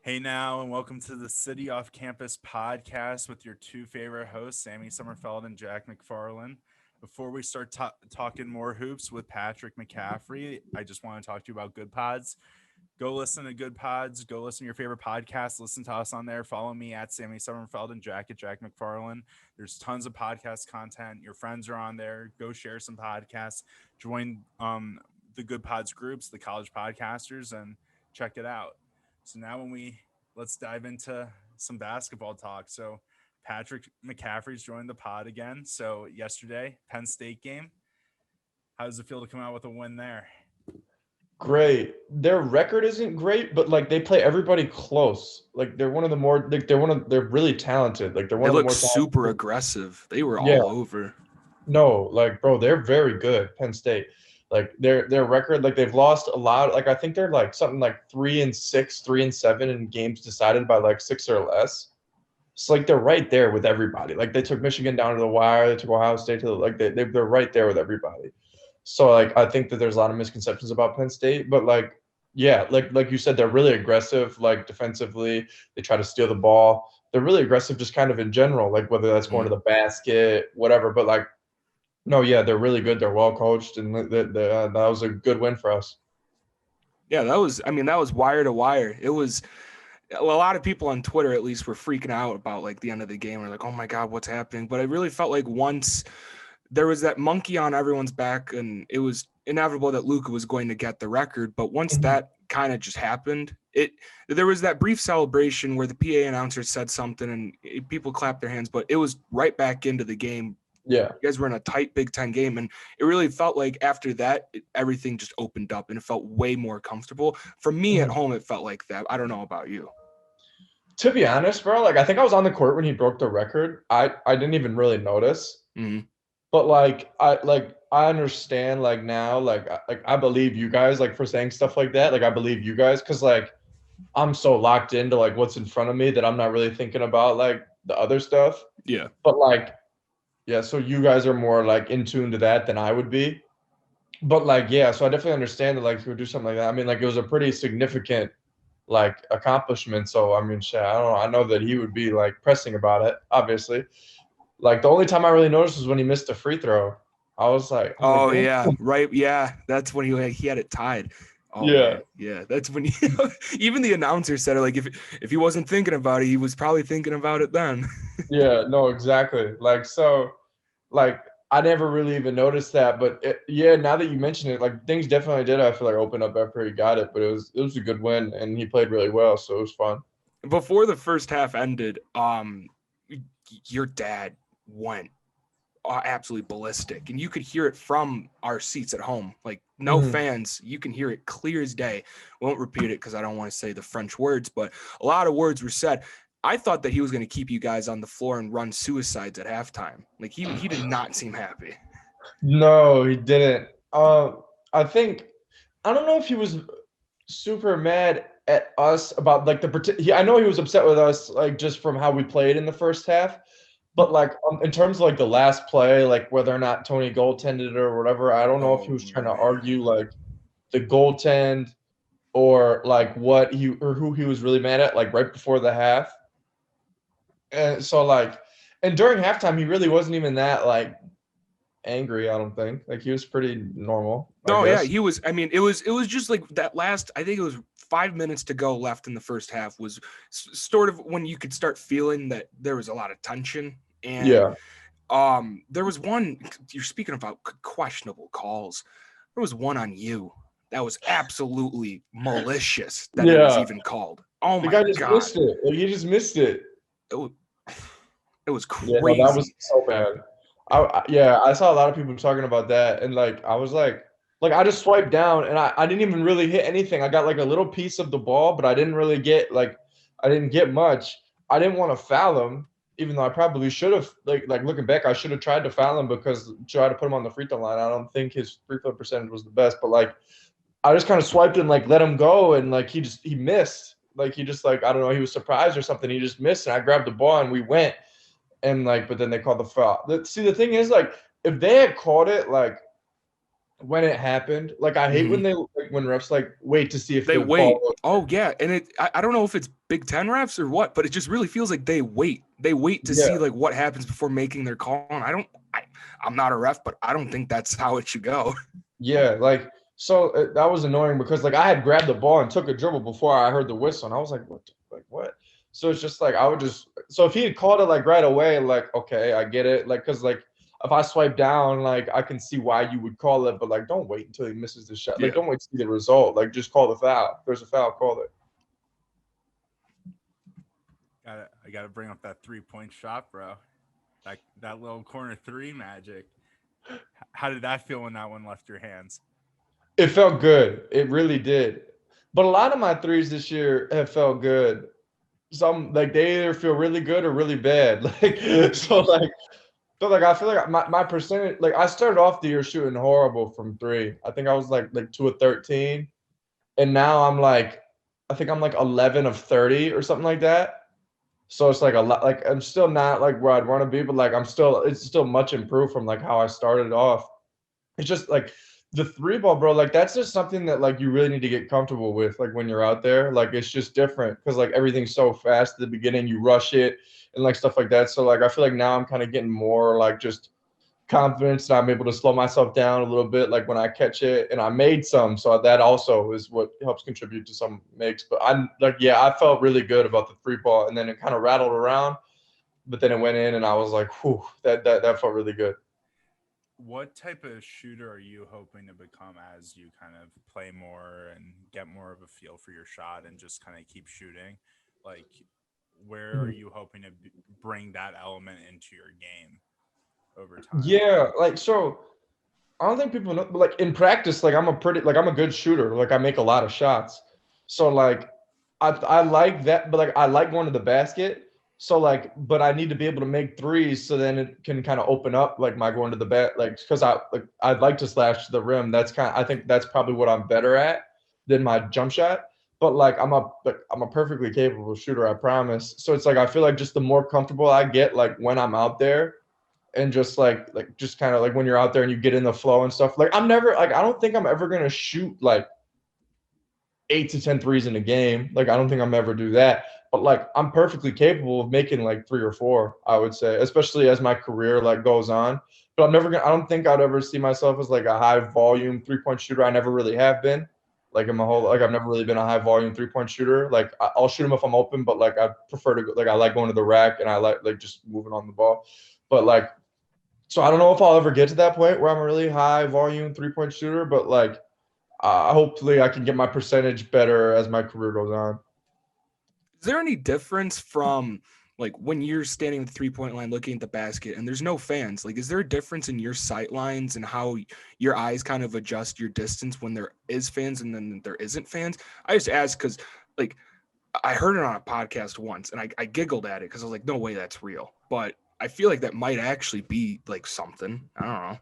Hey now, and welcome to the City Off Campus podcast with your two favorite hosts, Sammy Sommerfeld and Jack McFarland. Before we start talking more hoops with Patrick McCaffery, I just want to talk to you about Good Pods. Go listen to Good Pods. Go listen to your favorite podcast. Listen to us on there. Follow me at Sammy Sommerfeld and Jack at Jack McFarland. There's tons of podcast content. Your friends are on there. Go share some podcasts. Join the Good Pods groups, the college podcasters, and check it out. So now let's dive into some basketball talk. So Patrick McCaffery's joined the pod again. So yesterday, Penn State game. How does it feel to come out with a win there? Great. Their record isn't great, but like they play everybody close. Like they're one of the more like they're really talented. Like they're one They of the look more super talented. aggressive. They were Yeah. all over. No, like bro, they're very good. Penn State. Like their record, like they've lost a lot. Like I think they're like something like 3-6, 3-7 in games decided by like 6 or less. It's like they're right there with everybody. Like they took Michigan down to the wire. They took Ohio State to the like they're right there with everybody. So like I think that there's a lot of misconceptions about Penn State, but like yeah, like you said, they're really aggressive. Like defensively, they try to steal the ball. They're really aggressive, just kind of in general. Like whether that's going to the basket, whatever. But like no, yeah, they're really good. They're well coached, and that was a good win for us. Yeah, that was wire to wire. It was a lot of people on Twitter, at least, were freaking out about like the end of the game. We're like, oh my God, what's happening? But I really felt like once there was that monkey on everyone's back, and it was inevitable that Luka was going to get the record. But once that kind of just happened, there was that brief celebration where the PA announcer said something and people clapped their hands, but it was right back into the game. Yeah. You guys were in a tight Big Ten game, and it really felt like after that, everything just opened up, and it felt way more comfortable. For me at home, it felt like that. I don't know about you. To be honest, bro, like I think I was on the court when he broke the record. I didn't even really notice. But like I understand like now like I believe you guys like for saying stuff like that. Like I believe you guys because like I'm so locked into like what's in front of me that I'm not really thinking about like the other stuff. Yeah. But like yeah, so you guys are more like in tune to that than I would be. But like yeah, so I definitely understand that like he would do something like that. I mean like it was a pretty significant like accomplishment. So I mean shit, I don't know. I know that he would be like pressing about it, obviously. Like the only time I really noticed was when he missed a free throw. I was like, oh yeah, right, yeah. That's when he had it tied. Oh, yeah, man. Yeah. That's when even the announcer said it. Like if he wasn't thinking about it, he was probably thinking about it then. yeah, no, exactly. Like so, like I never really even noticed that, but yeah, now that you mention it, like things definitely did. I feel like open up after he got it, but it was a good win, and he played really well, so it was fun. Before the first half ended, your dad went absolutely ballistic, and you could hear it from our seats at home. Like no fans, you can hear it clear as day. Won't repeat it because I don't want to say the French words, but a lot of words were said. I thought that he was going to keep you guys on the floor and run suicides at halftime. Like he did not seem happy. No, he didn't. I think I don't know if he was super mad at us about like I know he was upset with us like just from how we played in the first half. But like in terms of like the last play, like whether or not Tony goaltended it or whatever, I don't know if he was trying to argue like the goaltend or like what he or who he was really mad at, like right before the half. And so like, and during halftime, he really wasn't even that like angry. I don't think like he was pretty normal. No, yeah, he was. I mean, it was just like that last. I think it was 5 minutes to go left in the first half. Was sort of when you could start feeling that there was a lot of tension. And yeah. There was one. You're speaking about questionable calls. There was one on you that was absolutely malicious that it was even called. Oh my God! The guy just God. missed it. Like, he just missed it. It was crazy. Yeah, no, that was so bad. I saw a lot of people talking about that, and like I was like I just swiped down, and I didn't even really hit anything. I got like a little piece of the ball, but I didn't really get I didn't get much. I didn't want to foul him, even though I probably should have. Like looking back, I should have tried to foul him because try to put him on the free throw line. I don't think his free throw percentage was the best, but like I just kind of swiped and like let him go, and like he missed. Like he just like I don't know, he was surprised or something. He just missed, and I grabbed the ball and we went. And like, but then they called the foul. See, the thing is, like, if they had called it, like, when it happened. Like I hate when they when refs like wait to see if They the wait. call. Oh yeah, and I don't know if it's Big Ten refs or what, but it just really feels like they wait. They wait to see like what happens before making their call. And I'm not a ref, but I don't think that's how it should go. Yeah, like so that was annoying because like I had grabbed the ball and took a dribble before I heard the whistle, and I was like, what? Like what? So it's just like I would just so if he had called it like right away, like okay, I get it, like because like if I swipe down, like I can see why you would call it, but like don't wait until he misses the shot. Like Yeah. don't wait to see the result. Like just call the foul. If there's a foul, call it. I gotta bring up that 3-point shot, bro. That little corner three magic. How did that feel when that one left your hands? It felt good. It really did. But a lot of my threes this year have felt good. Some like they either feel really good or really bad. Like so like I feel like my percentage like I started off the year shooting horrible from three. I think I was like 2 of 13. And now I think I'm like 11 of 30 or something like that. So it's like a lot like I'm still not like where I'd want to be, but like it's still much improved from like how I started off. It's just like the three ball, bro. Like that's just something that like you really need to get comfortable with. Like when you're out there, like it's just different because like everything's so fast at the beginning. You rush it and like stuff like that. So like I feel like now I'm kind of getting more like just confidence and I'm able to slow myself down a little bit. Like when I catch it and I made some, so that also is what helps contribute to some makes. But I'm like, yeah, I felt really good about the three ball, and then it kind of rattled around, but then it went in, and I was like, whew, that felt really good. What type of shooter are you hoping to become as you kind of play more and get more of a feel for your shot and just kind of keep shooting? Like, where are you hoping to bring that element into your game over time? Yeah, like so. I don't think people know, but like in practice, like I'm a good shooter. Like I make a lot of shots. So like I like that, but like I like going to the basket. So like, but I need to be able to make threes so then it can kind of open up like my going to the bat, like because I'd like to slash to the rim. I think that's probably what I'm better at than my jump shot. But like I'm a perfectly capable shooter, I promise. So it's like I feel like just the more comfortable I get, like when I'm out there, and just just kind of like when you're out there and you get in the flow and stuff. Like I'm never like I don't think I'm ever gonna shoot like 8 to 10 threes in a game. Like I don't think I'm ever do that. But like I'm perfectly capable of making like 3 or 4, I would say, especially as my career like goes on. But I don't think I'd ever see myself as like a high volume 3-point shooter. I never really have been. Like in my whole like I've never really been a high volume 3-point shooter. Like I'll shoot them if I'm open, but like I prefer to go, like I like going to the rack and I like just moving on the ball. But like so I don't know if I'll ever get to that point where I'm a really high volume 3-point shooter, but like hopefully I can get my percentage better as my career goes on. Is there any difference from like when you're standing at the 3-point line looking at the basket and there's no fans? Like, is there a difference in your sight lines and how your eyes kind of adjust your distance when there is fans and then there isn't fans? I just ask because like I heard it on a podcast once and I giggled at it because I was like, no way that's real. But I feel like that might actually be like something. I don't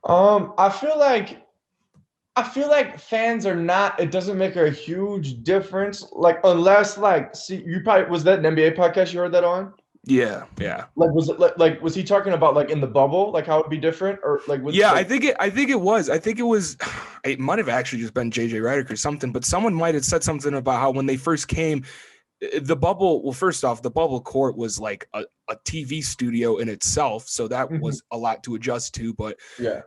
know. I feel like fans are not. It doesn't make a huge difference. Like unless like see you probably was that an NBA podcast you heard that on? Yeah. Like was it like was he talking about like in the bubble like how it'd be different or like was yeah like, I think it was it might have actually just been JJ Redick or something, but someone might have said something about how when they first came the bubble, well, first off, the bubble court was like a TV studio in itself. So that was a lot to adjust to. But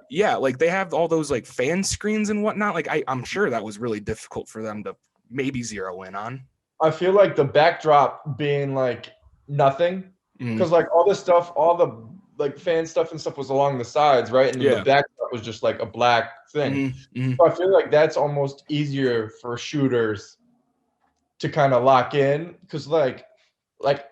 yeah, like they have all those like fan screens and whatnot. Like I'm sure that was really difficult for them to maybe zero in on. I feel like the backdrop being like nothing because like all this stuff, all the like fan stuff and stuff was along the sides, right? And the backdrop was just like a black thing. So I feel like that's almost easier for shooters to kind of lock in because like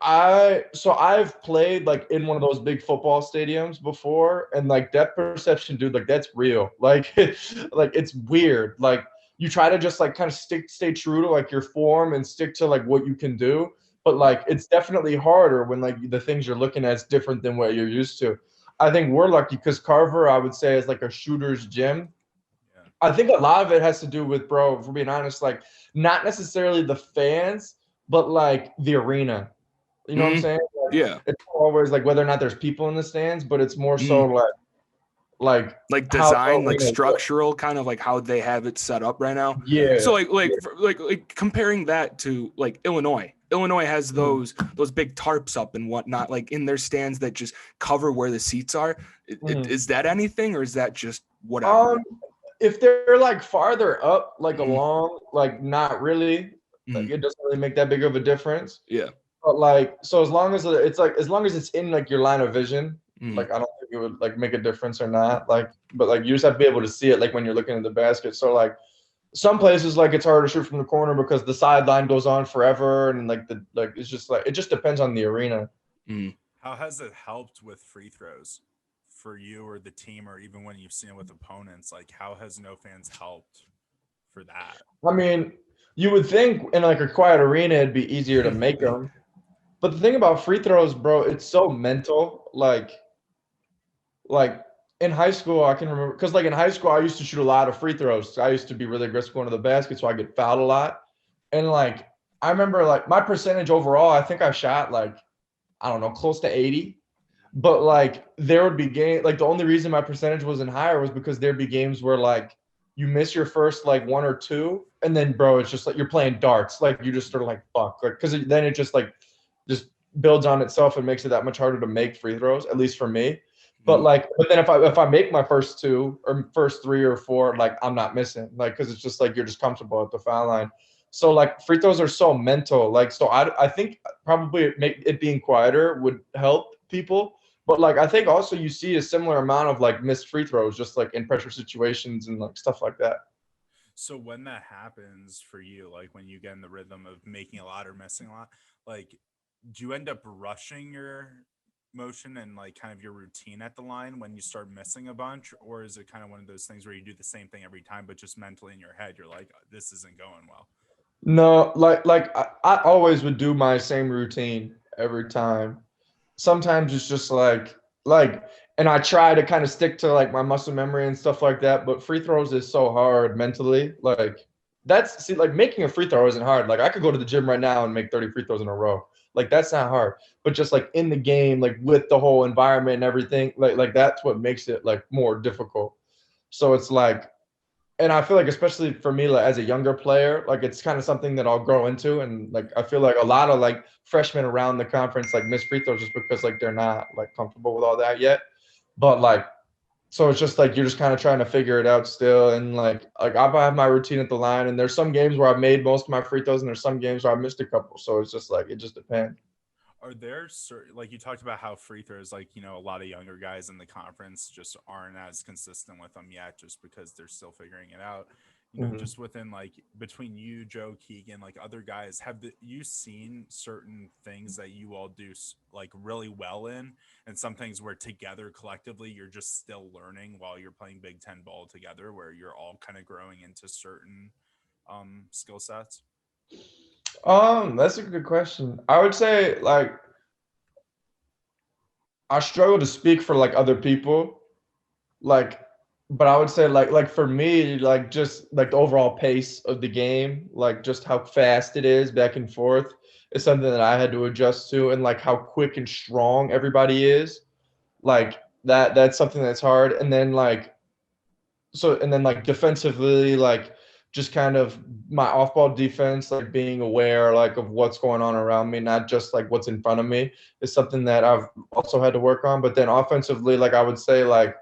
I've played like in one of those big football stadiums before and like that perception, dude, like that's real. Like it's weird. Like you try to just like kind of stay true to like your form and stick to like what you can do, but like it's definitely harder when like the things you're looking at is different than what you're used to. I think we're lucky because Carver, I would say, is like a shooter's gym. I think a lot of it has to do with, bro, if we're being honest, like not necessarily the fans, but like the arena. You know what I'm saying? Like, yeah. It's always like whether or not there's people in the stands, but it's more so like design, like arenas work. structural, kind of like how they have it set up right now. Yeah. So like comparing that to like Illinois. Illinois has those big tarps up and whatnot, like in their stands that just cover where the seats are. Is that anything, or is that just whatever? If they're like farther up, like along, like not really, like it doesn't really make that big of a difference. Yeah. But like, so as long as it's in like your line of vision, like I don't think it would like make a difference or not. Like, but like you just have to be able to see it like when you're looking at the basket. So like some places like it's hard to shoot from the corner because the sideline goes on forever and like it's just like it just depends on the arena. How has it helped with free throws for you or the team, or even when you've seen it with opponents? Like, how has no fans helped for that? I mean, you would think in like a quiet arena it'd be easier to make them. But the thing about free throws, bro, it's so mental. Like in high school, I can remember because like in high school, I used to shoot a lot of free throws. I used to be really aggressive going to the basket, so I get fouled a lot. And like I remember like my percentage overall, I think I shot like I don't know, close to 80. But like there would be games like the only reason my percentage wasn't higher was because there'd be games where like you miss your first like one or two, and then bro, it's just like you're playing darts. Like you just sort of like fuck, like because then it just like just builds on itself and makes it that much harder to make free throws, at least for me. But then if I make my first two or first three or four, like I'm not missing, like because it's just like you're just comfortable at the foul line. So like free throws are so mental, like so I think probably it being quieter would help people. But like I think also you see a similar amount of like missed free throws just like in pressure situations and like stuff like that. So when that happens for you, like when you get in the rhythm of making a lot or missing a lot, like do you end up rushing your motion and like kind of your routine at the line when you start missing a bunch, or is it kind of one of those things where you do the same thing every time but just mentally in your head you're like, this isn't going well? No, I always would do my same routine every time. Sometimes it's just like and I try to kind of stick to like my muscle memory and stuff like that, but free throws is so hard mentally. Like that's see like making a free throw isn't hard. Like I could go to the gym right now and make 30 free throws in a row. Like that's not hard. But just like in the game, like with the whole environment and everything, like that's what makes it like more difficult. So it's like and I feel like especially for me like as a younger player, like it's kind of something that I'll grow into. And like I feel like a lot of like freshmen around the conference like miss free throws just because like they're not like comfortable with all that yet. But like so it's just like you're just kind of trying to figure it out still. And like I have my routine at the line, and there's some games where I've made most of my free throws and there's some games where I missed a couple. So it's just like it just depends. Are there certain, like you talked about how free throws, like, a lot of younger guys in the conference just aren't as consistent with them yet, just because they're still figuring it out. Just within like between you, Joe, Keegan, like other guys, you seen certain things that you all do like really well in, and some things where together collectively you're just still learning while you're playing Big Ten ball together, where you're all kind of growing into certain skill sets? That's a good question. I would say like I struggle to speak for like other people. Like but I would say like for me, like just like the overall pace of the game, like just how fast it is back and forth is something that I had to adjust to, and like how quick and strong everybody is. Like that's something that's hard. And then like defensively, like just kind of my off-ball defense, like being aware like of what's going on around me, not just like what's in front of me, is something that I've also had to work on. But then offensively, like I would say like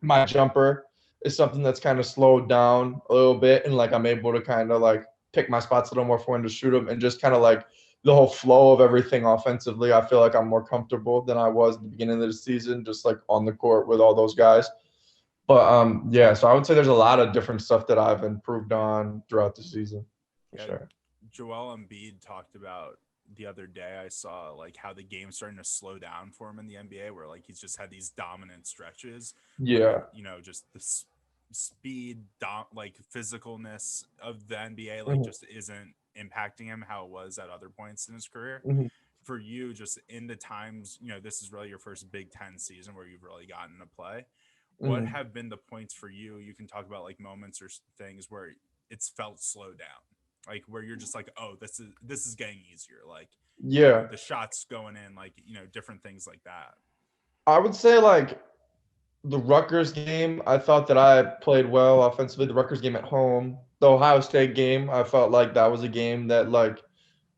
my jumper is something that's kind of slowed down a little bit, and like I'm able to kind of like pick my spots a little more for when to shoot them, and just kind of like the whole flow of everything offensively. I feel like I'm more comfortable than I was at the beginning of the season, just like on the court with all those guys. But yeah, so I would say there's a lot of different stuff that I've improved on throughout the season. For Yeah, sure. Joel Embiid talked about the other day. I saw like how the game's starting to slow down for him in the NBA, where like he's just had these dominant stretches. Yeah. Where, just the speed, like physicalness of the NBA, like just isn't impacting him how it was at other points in his career. For you, just in the times, this is really your first Big Ten season where you've really gotten to play. What have been the points for you? You can talk about like moments or things where it's felt slow down, like where you're just like, oh, this is getting easier, like the shots going in, like different things like that. I would say like the Rutgers game, I thought that I played well offensively. The Rutgers game at home, the Ohio State game, I felt like that was a game that like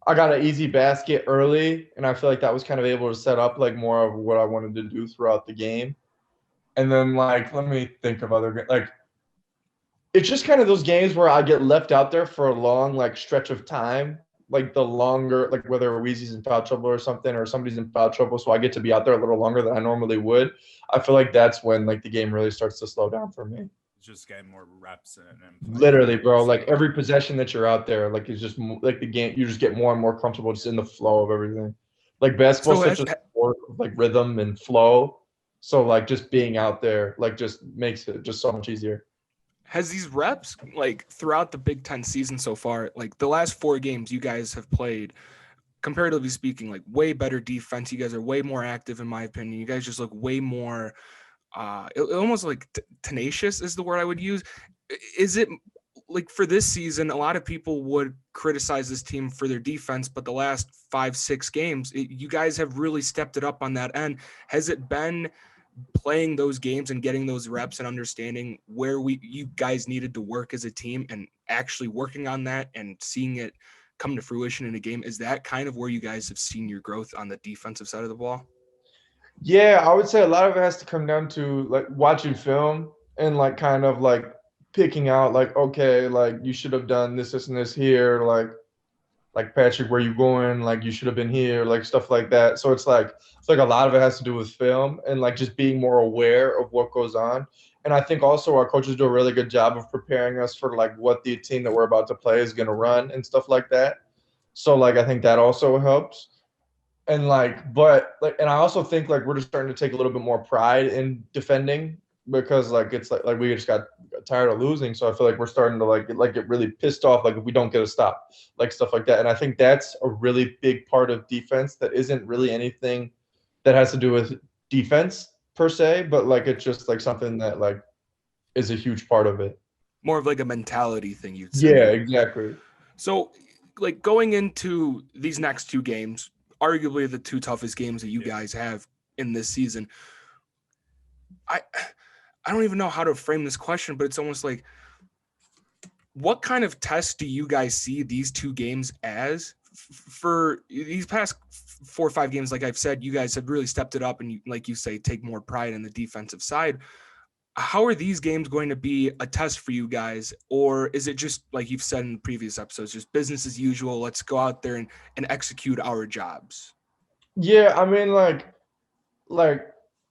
I got an easy basket early, and I feel like that was kind of able to set up like more of what I wanted to do throughout the game. And then like let me think of other like it's just kind of those games where I get left out there for a long like stretch of time. Like the longer, like whether Weezy's in foul trouble or something, or somebody's in foul trouble, so I get to be out there a little longer than I normally would. I feel like that's when like the game really starts to slow down for me. Just getting more reps in and playing Literally, better, bro. so- Like every possession that you're out there, like it's just like the game. You just get more and more comfortable just in the flow of everything. Like basketball, So such a sport of like rhythm and flow. So like just being out there, like just makes it just so much easier. has these reps, like throughout the Big Ten season so far, like the last 4 games you guys have played, comparatively speaking, like way better defense. You guys are way more active, in my opinion. You guys just look way more, almost like tenacious is the word I would use. Is it like for this season, a lot of people would criticize this team for their defense, but the last 5-6 games, you guys have really stepped it up on that end. Has it been playing those games and getting those reps and understanding where you guys needed to work as a team and actually working on that and seeing it come to fruition in a game? Is that kind of where you guys have seen your growth on the defensive side of the ball? Yeah, I would say a lot of it has to come down to like watching film and like kind of like picking out like okay, like you should have done this, and this here, like Patrick, where you going? Like you should have been here, like stuff like that. So it's like a lot of it has to do with film and like just being more aware of what goes on. And I think also our coaches do a really good job of preparing us for like what the team that we're about to play is gonna run and stuff like that. So like I think that also helps. And like, but like, and I also think like we're just starting to take a little bit more pride in defending because like it's like we just got tired of losing. So I feel like we're starting to like get really pissed off like if we don't get a stop, like stuff like that. And I think that's a really big part of defense that isn't really anything that has to do with defense per se, but like it's just like something that like is a huge part of it. More of like a mentality thing, you'd say. Yeah, exactly. So, like going into these next 2 games, arguably the 2 toughest games that you guys have in this season, I don't even know how to frame this question, but it's almost like, what kind of test do you guys see these 2 games as? For these past 4 or 5 games, like I've said, you guys have really stepped it up and you, like you say, take more pride in the defensive side. How are these games going to be a test for you guys? Or is it just like you've said in previous episodes, just business as usual? Let's go out there and execute our jobs. Yeah, I mean like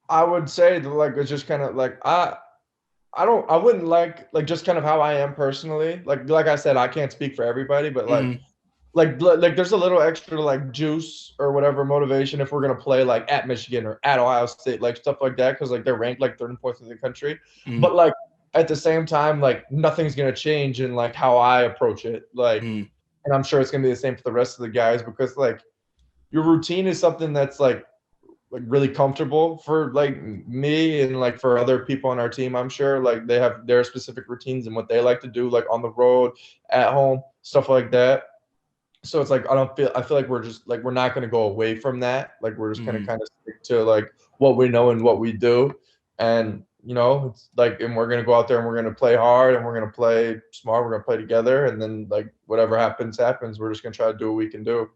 I would say that like it's just kind of like I wouldn't like just kind of how I am personally. Like I said, I can't speak for everybody, but like there's a little extra like juice or whatever motivation if we're gonna play like at Michigan or at Ohio State, like stuff like that, because like they're ranked like 3rd and 4th in the country. But like at the same time, like nothing's gonna change in like how I approach it. Like and I'm sure it's gonna be the same for the rest of the guys because like your routine is something that's like really comfortable for like me and like for other people on our team. I'm sure like they have their specific routines and what they like to do like on the road, at home, stuff like that. So it's like I feel like we're just like we're not going to go away from that. Like we're just going to kind of stick to like what we know and what we do. And you know, it's like and we're going to go out there and we're going to play hard and we're going to play smart, we're going to play together, and then like whatever happens. We're just going to try to do what we can do.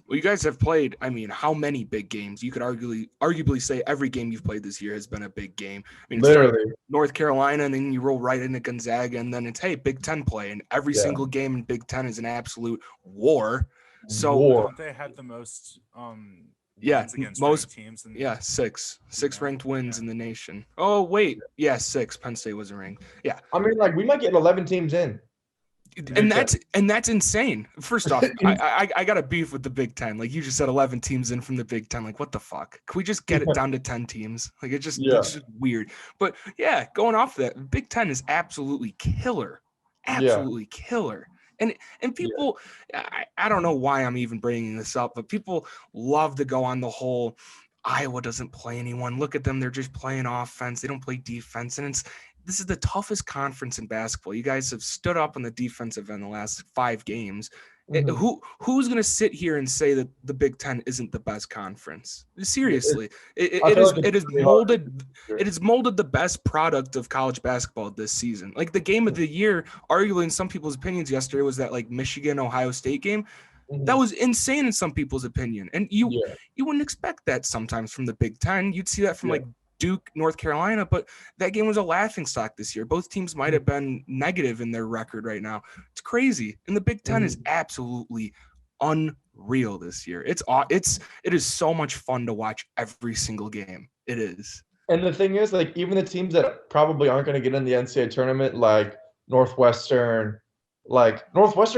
Well, you guys have played, I mean, how many big games? You could arguably say every game you've played this year has been a big game. I mean, Literally. North Carolina, and then you roll right into Gonzaga, and then it's, hey, Big Ten play. And every single game in Big Ten is an absolute war. So don't they have the most wins against most teams? Six ranked wins in the nation. Oh, wait. Yeah, 6. Penn State wasn't ranked. Yeah. I mean, like we might get 11 teams in. And that's insane. First off, I got a beef with the Big Ten. Like you just said, 11 teams in from the Big Ten. Like what the fuck? Can we just get it down to 10 teams? Like it's just weird. But yeah, going off that, Big Ten is absolutely killer, killer. And people, I don't know why I'm even bringing this up, but people love to go on the whole Iowa doesn't play anyone. Look at them; they're just playing offense. They don't play defense, and this is the toughest conference in basketball. You guys have stood up on the defensive end the last 5 games, Who's going to sit here and say that the Big Ten isn't the best conference? Seriously, it has molded the best product of college basketball this season. Like the game of the year, arguably in some people's opinions yesterday, was that like Michigan-Ohio State game. That was insane in some people's opinion. And you wouldn't expect that sometimes from the Big Ten. You'd see that from like Duke, North Carolina, but that game was a laughingstock this year. Both teams might have been negative in their record right now. It's crazy. And the Big Ten is absolutely unreal this year. It is so much fun to watch every single game. It is. And the thing is, like, even the teams that probably aren't going to get in the NCAA tournament, like Northwestern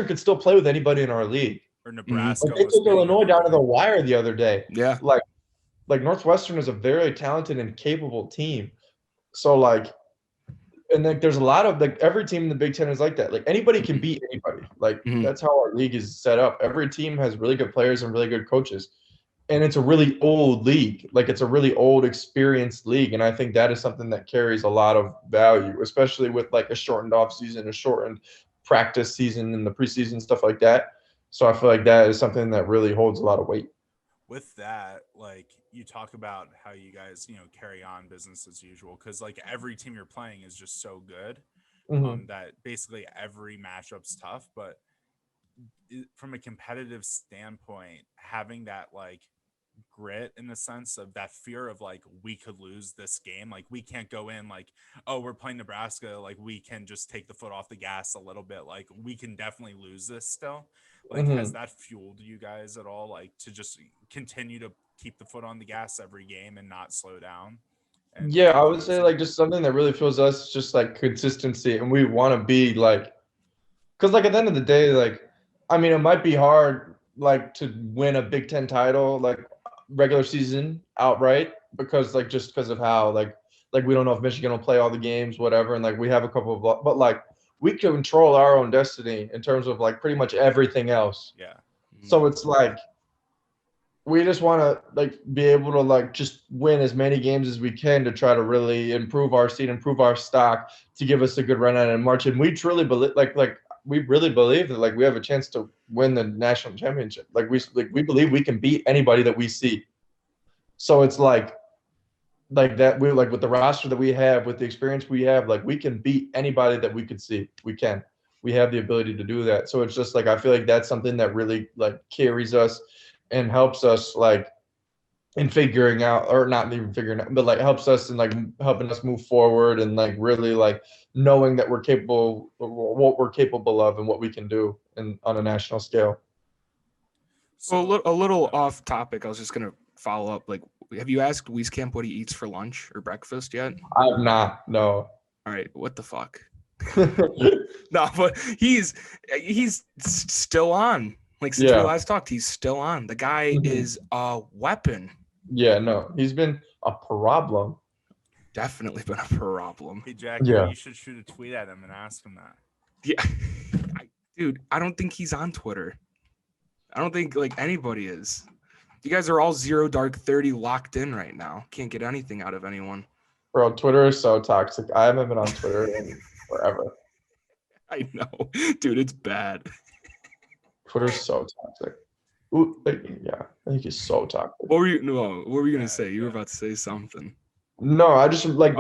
could still play with anybody in our league. Or Nebraska. Like, they took Illinois down to the wire the other day. Yeah. Like Northwestern is a very talented and capable team. So like, and like there's a lot of like every team in the Big Ten is like that. Like anybody can beat anybody. Like that's how our league is set up. Every team has really good players and really good coaches. And it's a really old league. Like it's a really old, experienced league. And I think that is something that carries a lot of value, especially with like a shortened off season, a shortened practice season and the preseason, stuff like that. So I feel like that is something that really holds a lot of weight. With that, like you talk about how you guys, carry on business as usual, because like every team you're playing is just so good that basically every matchup's tough. But from a competitive standpoint, having that like grit in the sense of that fear of like we could lose this game, like we can't go in like, oh, we're playing Nebraska, like we can just take the foot off the gas a little bit, like we can definitely lose this still. Like has that fueled you guys at all, like to just continue to keep the foot on the gas every game and not slow down? Yeah, I would say like just something that really fuels us, just like consistency, and we want to be like, because like at the end of the day, like I mean, it might be hard like to win a Big Ten title like regular season outright because like just because of how like we don't know if Michigan will play all the games, whatever, and like we have a couple of, but like we control our own destiny in terms of like pretty much everything else. Yeah. So it's like we just want to like be able to like just win as many games as we can to try to really improve our seed, improve our stock to give us a good run at it in March. And we truly believe like we really believe that like we have a chance to win the national championship. Like we believe we can beat anybody that we see. So it's like that we like with the roster that we have, with the experience we have, like we can beat anybody that we could see. We have the ability to do that. So it's just like I feel like that's something that really like carries us and helps us like in figuring out, or not even figuring out, but like helps us in like helping us move forward and like really like knowing that we're capable, what we're capable of and what we can do on a national scale. So a little off topic, I was just gonna follow up. Like, have you asked Wieskamp what he eats for lunch or breakfast yet? I have not. No. All right. What the fuck? No, but he's still on. Like since we last talked, he's still on. The guy is a weapon. Yeah, no, he's been a problem. Definitely been a problem. Hey, Jack, you should shoot a tweet at him and ask him that. Yeah, dude, I don't think he's on Twitter. I don't think like anybody is. You guys are all 0 dark 30 locked in right now. Can't get anything out of anyone. Bro, Twitter is so toxic. I haven't been on Twitter in forever. I know, dude, it's bad. Twitter's so toxic. Ooh, yeah, I think it's so toxic. What were you gonna say? You were about to say something. No, I just I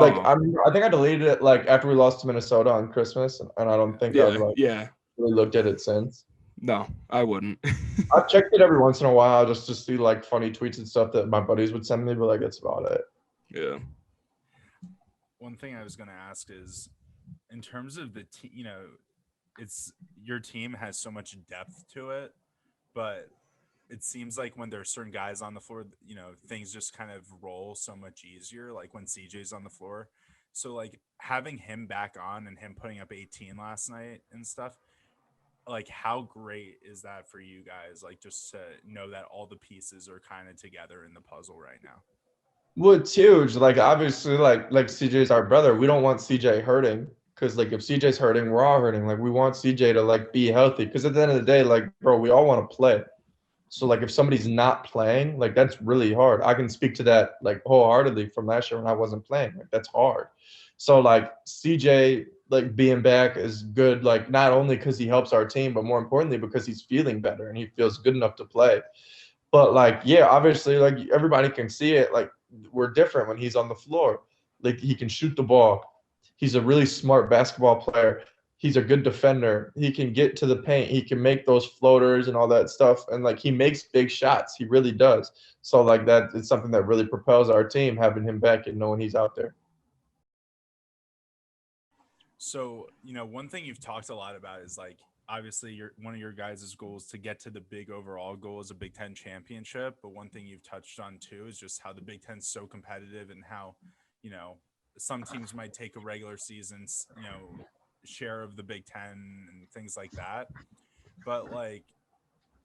think I deleted it like after we lost to Minnesota on Christmas, and I don't think I've really looked at it since. No, I wouldn't. I've checked it every once in a while just to see like funny tweets and stuff that my buddies would send me, but like that's about it. Yeah. One thing I was gonna ask is, in terms of the team, it's your team has so much depth to it, but it seems like when there are certain guys on the floor, things just kind of roll so much easier, like when CJ's on the floor. So like having him back on and him putting up 18 last night and stuff, like how great is that for you guys? Like just to know that all the pieces are kind of together in the puzzle right now. Well, it's huge. Like obviously like CJ's our brother. We don't want CJ hurting. Because, like, if CJ's hurting, we're all hurting. Like, we want CJ to, like, be healthy. Because at the end of the day, like, bro, we all want to play. So, like, if somebody's not playing, like, that's really hard. I can speak to that, like, wholeheartedly from last year when I wasn't playing. Like, that's hard. So, like, CJ like being back is good, like not only because he helps our team, but more importantly because he's feeling better and he feels good enough to play. But like, yeah, obviously, like everybody can see it. Like we're different when he's on the floor. Like he can shoot the ball. He's a really smart basketball player. He's a good defender. He can get to the paint. He can make those floaters and all that stuff. And like he makes big shots. He really does. So like that is something that really propels our team, having him back and knowing he's out there. So, one thing you've talked a lot about is like obviously one of your guys' goals to get to the big overall goal is a Big Ten championship. But one thing you've touched on too is just how the Big Ten's so competitive and how, some teams might take a regular season's, share of the Big Ten and things like that. But like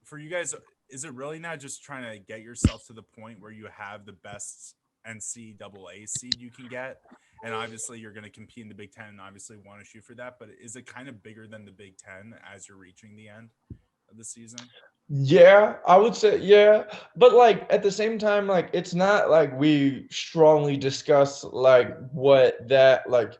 for you guys, is it really not just trying to get yourself to the point where you have the best NCAA seed you can get? And obviously you're going to compete in the Big Ten and obviously want to shoot for that. But is it kind of bigger than the Big Ten as you're reaching the end of the season? Yeah, I would say yeah, but like at the same time, like it's not like we strongly discuss like what that like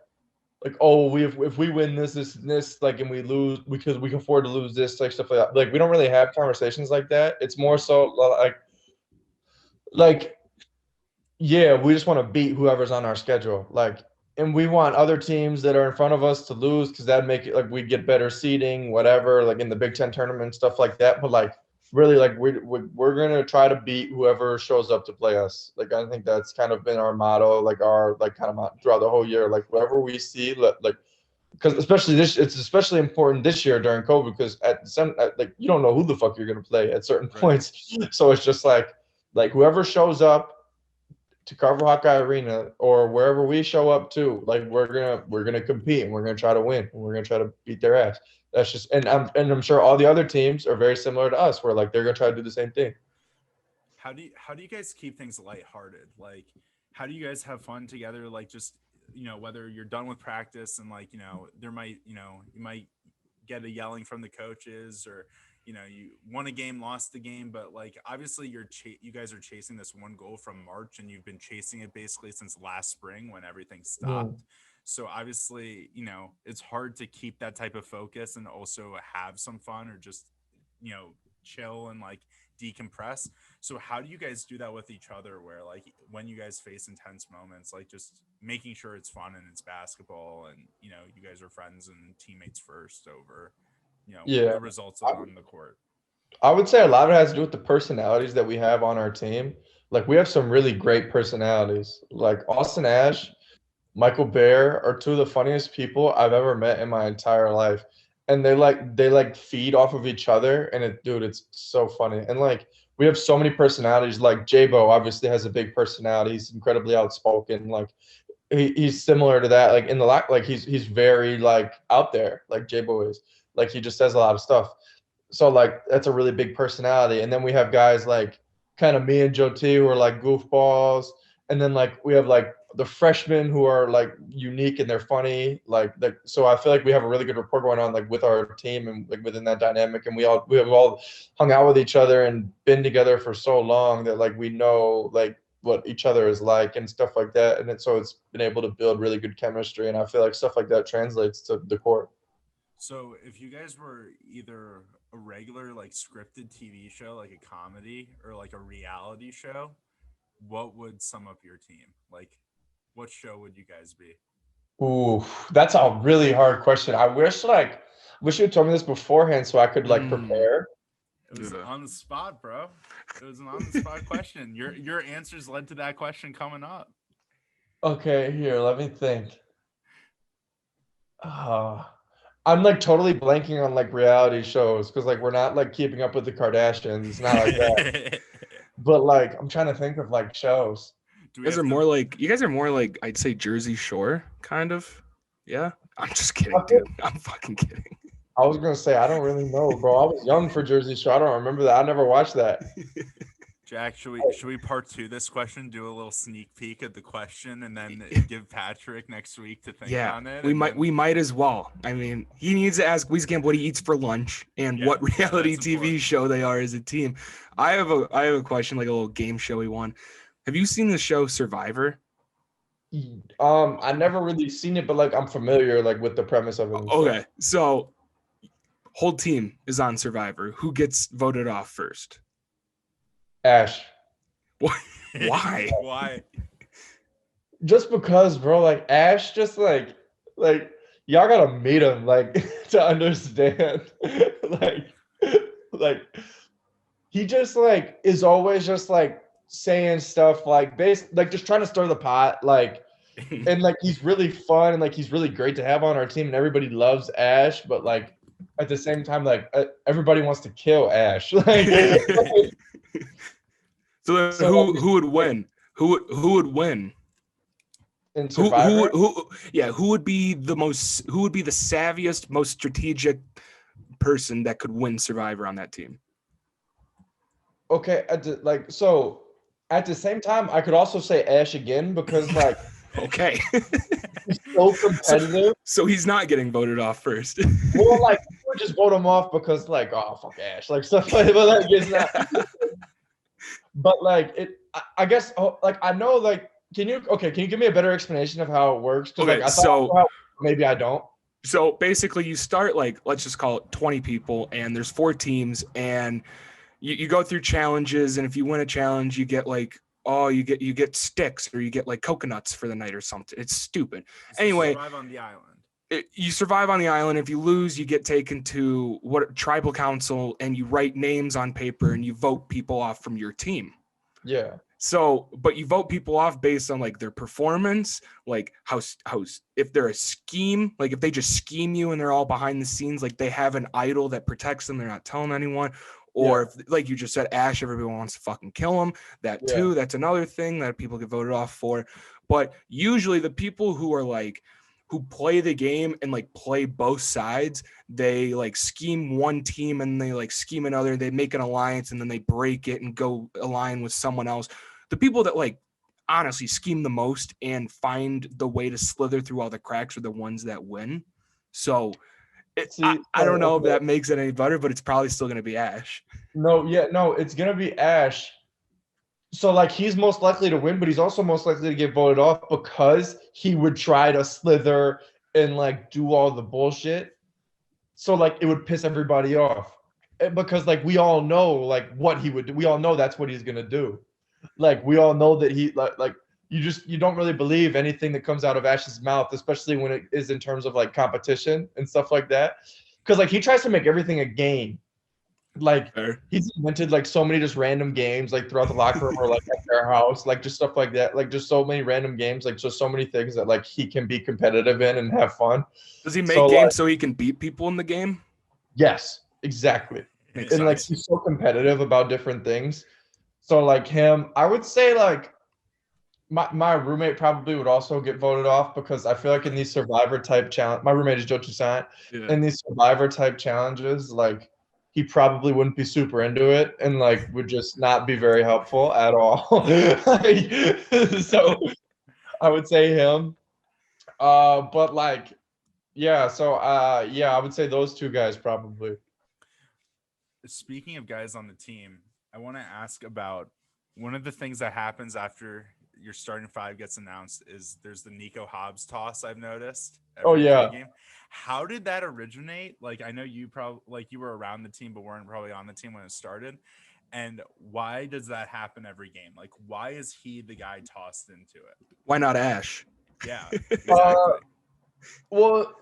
oh we if we win this like and we lose because we can afford to lose this like stuff like that. Like we don't really have conversations like that. It's more so like yeah, we just want to beat whoever's on our schedule. Like, and we want other teams that are in front of us to lose because that'd make it like we'd get better seeding, whatever, like in the Big Ten tournament, stuff like that. But like, really, like we're gonna try to beat whoever shows up to play us. Like, I think that's kind of been our motto, like our like kind of throughout the whole year. Like, whoever we see, like because especially it's especially important this year during COVID because like you don't know who the fuck you're gonna play at certain points. So it's just like whoever shows up to Carver Hawkeye Arena or wherever we show up to, like we're gonna compete and we're gonna try to win and we're gonna try to beat their ass. That's just and I'm sure all the other teams are very similar to us, where like they're gonna try to do the same thing. How do you guys keep things lighthearted? Like, how do you guys have fun together? Like, just whether you're done with practice and like there might you might get a yelling from the coaches or you won a game, lost the game, but like obviously you guys are chasing this one goal from March and you've been chasing it basically since last spring when everything stopped. So obviously, it's hard to keep that type of focus and also have some fun or just, chill and like decompress. So how do you guys do that with each other where like when you guys face intense moments, like just making sure it's fun and it's basketball and, you guys are friends and teammates first over the results on the court? I would say a lot of it has to do with the personalities that we have on our team. Like we have some really great personalities. Like Austin Ash, Michael Bear are two of the funniest people I've ever met in my entire life. And they feed off of each other and it's so funny. And like we have so many personalities. Like J-Bo obviously has a big personality. He's incredibly outspoken. Like he's similar to that. Like in the like he's very like out there, like J-Bo is. Like he just says a lot of stuff. So like that's a really big personality. And then we have guys like kind of me and Joe T who are like goofballs. And then like we have like the freshmen who are like unique and they're funny. Like so I feel like we have a really good rapport going on like with our team and like within that dynamic. And we have all hung out with each other and been together for so long that like we know like what each other is like and stuff like that. And so it's been able to build really good chemistry. And I feel like stuff like that translates to the court. So if you guys were either a regular like scripted TV show, like a comedy or like a reality show, what would sum up your team? Like what show would you guys be? Ooh, that's a really hard question. I wish you had told me this beforehand so I could like prepare. It was on the spot, bro. It was an on the spot question. Your answers led to that question coming up. Okay, here, let me think. I'm like totally blanking on like reality shows because like we're not like keeping up with the Kardashians. It's not like that. But like I'm trying to think of like shows. You guys are more like I'd say Jersey Shore kind of. Yeah. I'm just kidding, dude. I'm fucking kidding. I was gonna say I don't really know, bro. I was young for Jersey Shore. I don't remember that. I never watched that. Jack, should we part two this question, do a little sneak peek at the question, and then give Patrick next week to think on it? We might as well. I mean, he needs to ask Weezcamp what he eats for lunch and what reality TV important show they are as a team. I have a question, like a little game showy one. Have you seen the show Survivor? I never really seen it, but like I'm familiar like with the premise of it and Okay, stuff. so whole team is on Survivor. Who gets voted off first? Ash. Why? Why? Just because, bro, like Ash just like y'all gotta meet him like to understand. like like he just like is always just like saying stuff like like just trying to stir the pot, like and like he's really fun and like he's really great to have on our team and everybody loves Ash, but like at the same time, like everybody wants to kill Ash. Like So so who would win? Who would win? in Survivor. Who would be the savviest, most strategic person that could win Survivor on that team? Okay, so at the same time, I could also say Ash again because like Okay. he's so competitive. So he's not getting voted off first. Well, like we would just vote him off because like oh fuck Ash, like stuff like but like it's not. But like I guess like I know like can you give me a better explanation of how it works? Because Okay, like I thought maybe I don't. So basically you start like, let's just call it 20 people and there's 4 teams and you go through challenges, and if you win a challenge, you get like, you get sticks or you get like coconuts for the night or something. It's stupid. So Anyway, survive on the island. You survive on the island. If you lose, you get taken to tribal council and you write names on paper and you vote people off from your team. Yeah. So, but you vote people off based on like their performance, like how if they're a scheme, like if they just scheme you and they're all behind the scenes, like they have an idol that protects them, they're not telling anyone. Or if, like you just said, Ash, everyone wants to fucking kill him. That too, that's another thing that people get voted off for. But usually the people who are like, who play the game and like play both sides, they like scheme one team and they like scheme another. They make an alliance and then they break it and go align with someone else. The people that like honestly scheme the most and find the way to slither through all the cracks are the ones that win. So I don't know if that makes it any better, but it's probably still going to be Ash. No, it's gonna be Ash. So like he's most likely to win, but he's also most likely to get voted off because he would try to slither and like do all the bullshit. So like it would piss everybody off. Because like we all know like what he would do. We all know that's what he's gonna do. Like we all know that he like you don't really believe anything that comes out of Ash's mouth, especially when it is in terms of like competition and stuff like that. Because like he tries to make everything a game. Like he's invented like so many just random games like throughout the locker room or like at their house, like just stuff like that. Like just so many random games, like just so many things that like he can be competitive in and have fun. Does he make games so he can beat people in the game? Yes, exactly. Makes and sense. like he's so competitive about different things. So like him, I would say like my roommate probably would also get voted off because I feel like in these survivor type challenge, my roommate is Jochi Sant. Yeah. In these survivor type challenges, like he probably wouldn't be super into it and like would just not be very helpful at all. So I would say him. But like, yeah, so yeah, I would say those two guys probably. Speaking of guys on the team, I want to ask about one of the things that happens after your starting 5 gets announced is there's the Nico Hobbs toss. I've noticed. Game. How did that originate? Like, I know you probably like you were around the team, but weren't probably on the team when it started. And why does that happen every game? Like, why is he the guy tossed into it? Why not Ash? Yeah, exactly. Well,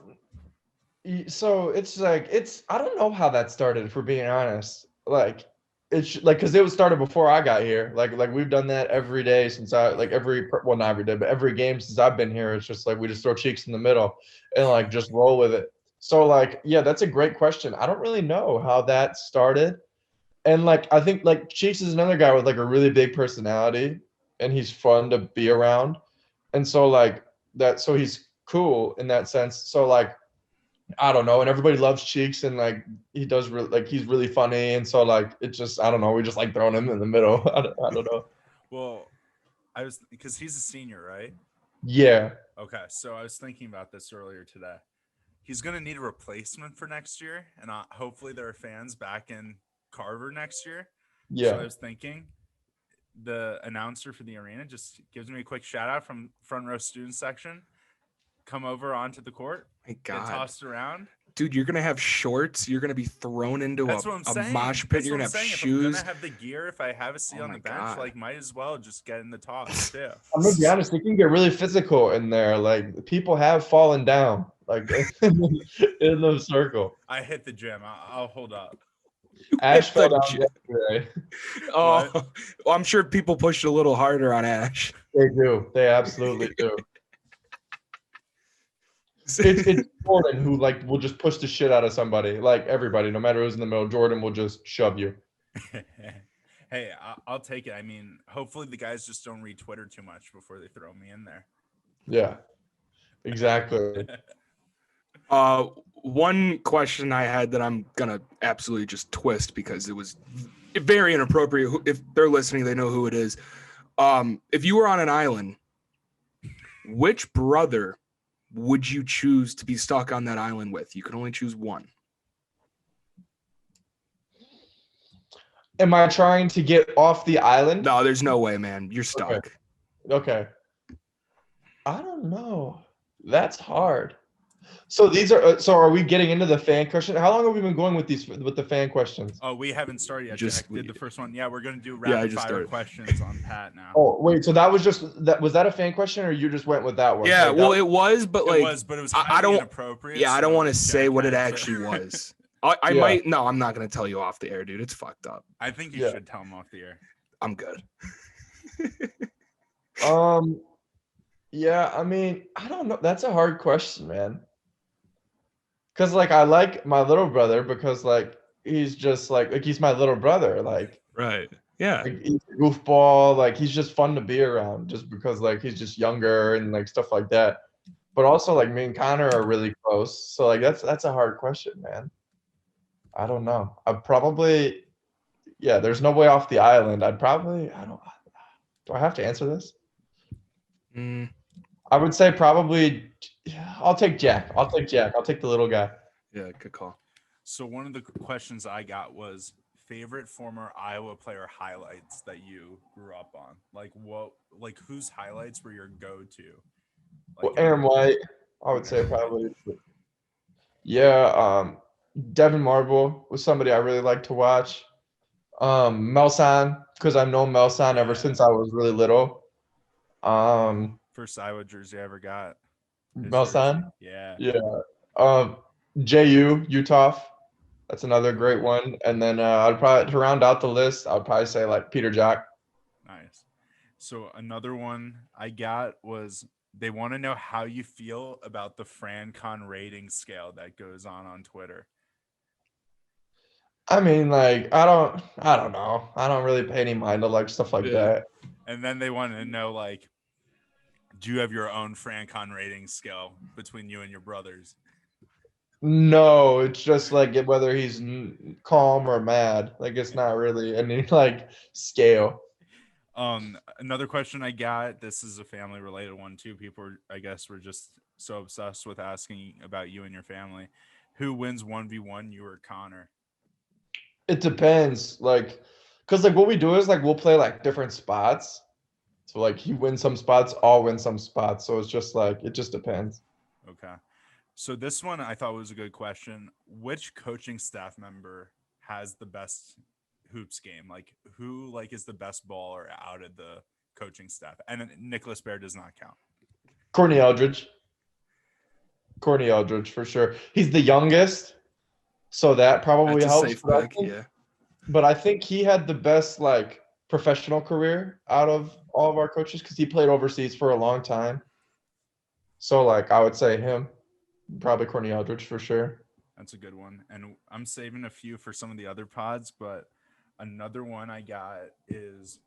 so it's like I don't know how that started, if we're being honest. Like it's like because it was started before I got here. Like we've done that every day since not every day, but every game since I've been here. It's just like we just throw cheeks in the middle and like just roll with it. So like yeah, that's a great question. I don't really know how that started. And like I think like Cheeks is another guy with like a really big personality and he's fun to be around. And so like that so he's cool in that sense. So like I don't know, and everybody loves Cheeks, and like he does like he's really funny, and so like it just I don't know, we just like throwing him in the middle. I don't know. Well, I was because he's a senior, right? Yeah. Okay, so I was thinking about this earlier today. He's going to need a replacement for next year, and hopefully there are fans back in Carver next year. Yeah. So I was thinking, the announcer for the arena just gives me a quick shout out from front row student section. Come over onto the court, My get God. tossed around. Dude, you're going to have shorts. You're going to be thrown into That's what I'm a saying. mosh pit. That's You're what going to I'm have saying. shoes. If I'm gonna have the gear, if I have a seat on the bench, God. like might as well just get in the talks too. I'm gonna be honest, it can get really physical in there. Like people have fallen down, like in the circle. I hit the gym. I'll hold up. Ash fell down gym. yesterday. Oh, well, I'm sure people pushed a little harder on Ash. They do. They absolutely do. It's Jordan who like will just push the shit out of somebody. Like everybody, no matter who's in the middle, Jordan will just shove you. Hey, I'll take it. I mean, hopefully the guys just don't read Twitter too much before they throw me in there. Yeah, exactly. One question I had that I'm gonna absolutely just twist because it was very inappropriate. If they're listening, they know who it is. If you were on an island, which brother would you choose to be stuck on that island with? You can only choose one. Am I trying to get off the island? No, there's no way, man. You're stuck. Okay. I don't know. That's hard. So these are. So are we getting into the fan question? How long have we been going with the fan questions? Oh, we haven't started yet. Jack did the first one. Yeah, we're gonna do rapid fire questions on Pat now. Oh wait, so that was just that. Was that a fan question, or you just went with that one? Yeah, like, well, it was, but like, it was highly inappropriate. Yeah, I don't want to say what it Jack actually was. I might. No, I'm not gonna tell you off the air, dude. It's fucked up. I think you should tell him off the air. I'm good. Yeah, I mean, I don't know. That's a hard question, man. Cause like I like my little brother because like he's just like he's my little brother. Like right. Yeah. Like, he's a goofball. Like he's just fun to be around just because like he's just younger and like stuff like that. But also like me and Connor are really close. So like that's a hard question, man. I don't know. I'd probably there's no way off the island. Do I have to answer this? I would say probably I'll take Jack. I'll take the little guy. Yeah, good call. So one of the questions I got was favorite former Iowa player highlights that you grew up on. Like whose highlights were your go-to? Well, Aaron White, I would say probably. Yeah, Devin Marble was somebody I really like to watch. Melson, because I've known Melson ever since I was really little. First Iowa jersey I ever got. Melson? Yeah. Yeah. JU, Utah. That's another great one. And then I'd probably, to round out the list, I'd probably say like Peter Jack. Nice. So another one I got was they want to know how you feel about the FranCon rating scale that goes on Twitter. I mean, like, I don't know. I don't really pay any mind to like stuff like that. And then they wanted to know, like, do you have your own FranCon rating scale between you and your brothers? No, it's just like whether he's calm or mad. Like, it's not really any like scale. Another question I got, this is a family related one too. People, I guess, were just so obsessed with asking about you and your family. Who wins 1v1, you or Connor? It depends. Like, because like what we do is like we'll play like different spots. So like he wins some spots, I'll win some spots. So it's just like it just depends. Okay. So this one I thought was a good question. Which coaching staff member has the best hoops game? Like who like is the best baller out of the coaching staff? And Nicholas Baer does not count. Courtney Eldridge for sure. He's the youngest, so that probably helps. But I think he had the best like professional career out of all of our coaches because he played overseas for a long time. So like I would say him, probably Courtney Eldridge for sure. That's a good one. And I'm saving a few for some of the other pods, but another one I got is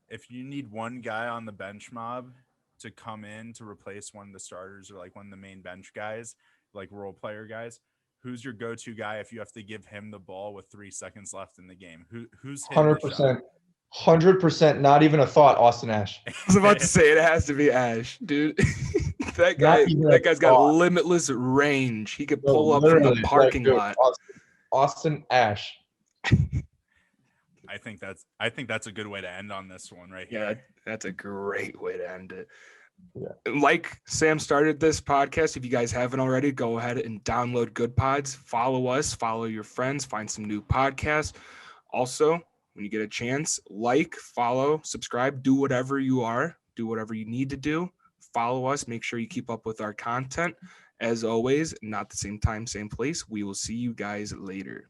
if you need one guy on the bench mob to come in to replace one of the starters or like one of the main bench guys, like role player guys, who's your go-to guy if you have to give him the ball with 3 seconds left in the game? Who's 100%, not even a thought, Austin Ash. I was about to say it has to be Ash, dude. that guy's got limitless range. He could pull up from the parking lot. Austin Ash. I think that's a good way to end on this one right Yeah, here. that's a great way to end it. Yeah. Like Sam started this podcast. If you guys haven't already, go ahead and download Good Pods. Follow us, follow your friends, find some new podcasts. Also, when you get a chance, like, follow, subscribe, do whatever you need to do. Follow us. Make sure you keep up with our content. As always, not the same time, same place. We will see you guys later.